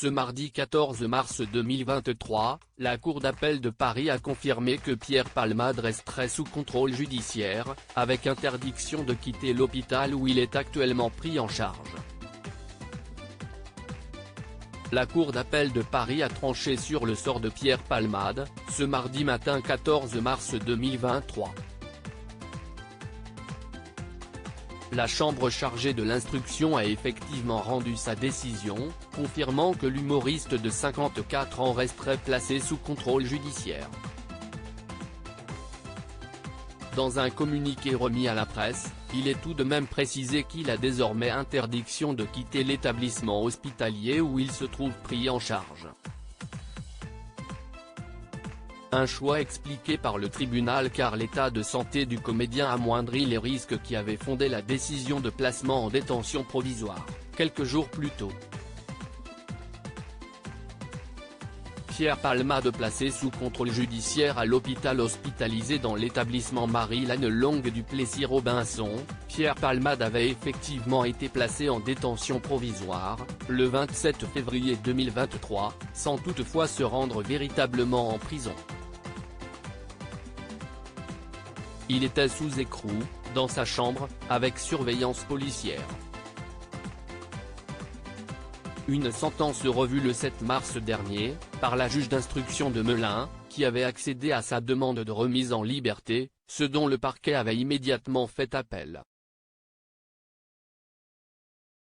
Ce mardi 14 mars 2023, la Cour d'appel de Paris a confirmé que Pierre Palmade resterait sous contrôle judiciaire, avec interdiction de quitter l'hôpital où il est actuellement pris en charge. La Cour d'appel de Paris a tranché sur le sort de Pierre Palmade, ce mardi matin 14 mars 2023. La chambre chargée de l'instruction a effectivement rendu sa décision, confirmant que l'humoriste de 54 ans resterait placé sous contrôle judiciaire. Dans un communiqué remis à la presse, il est tout de même précisé qu'il a désormais interdiction de quitter l'établissement hospitalier où il se trouve pris en charge. Un choix expliqué par le tribunal car l'état de santé du comédien amoindrit les risques qui avaient fondé la décision de placement en détention provisoire, quelques jours plus tôt. Pierre Palmade placé sous contrôle judiciaire à l'hôpital hospitalisé dans l'établissement Marie-Lane Longue du Plessis-Robinson. Pierre Palmade avait effectivement été placé en détention provisoire, le 27 février 2023, sans toutefois se rendre véritablement en prison. Il était sous écrou, dans sa chambre, avec surveillance policière. Une sentence revue le 7 mars dernier, par la juge d'instruction de Melun, qui avait accédé à sa demande de remise en liberté, ce dont le parquet avait immédiatement fait appel.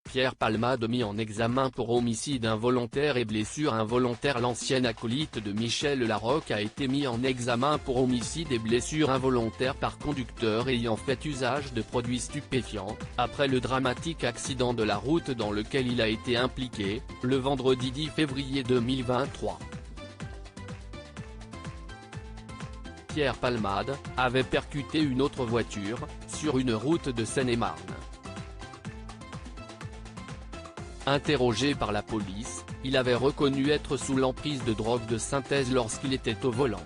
Pierre Palmade mis en examen pour homicide involontaire et blessure involontaire. L'ancien acolyte de Michel Larocque a été mis en examen pour homicide et blessure involontaire par conducteur ayant fait usage de produits stupéfiants, après le dramatique accident de la route dans lequel il a été impliqué, le vendredi 10 février 2023. Pierre Palmade avait percuté une autre voiture, sur une route de Seine-et-Marne. Interrogé par la police, il avait reconnu être sous l'emprise de drogue de synthèse lorsqu'il était au volant.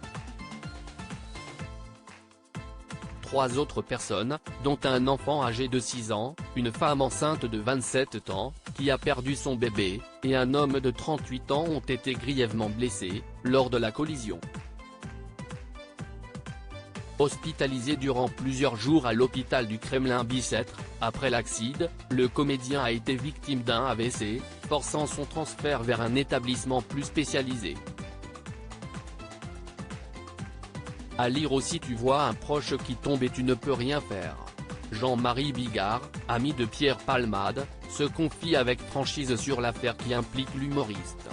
3 autres personnes, dont un enfant âgé de 6 ans, une femme enceinte de 27 ans, qui a perdu son bébé, et un homme de 38 ans ont été grièvement blessés, lors de la collision. Hospitalisé durant plusieurs jours à l'hôpital du Kremlin-Bicêtre, après l'accident, le comédien a été victime d'un AVC, forçant son transfert vers un établissement plus spécialisé. À lire aussi: tu vois un proche qui tombe et tu ne peux rien faire. Jean-Marie Bigard, ami de Pierre Palmade, se confie avec franchise sur l'affaire qui implique l'humoriste.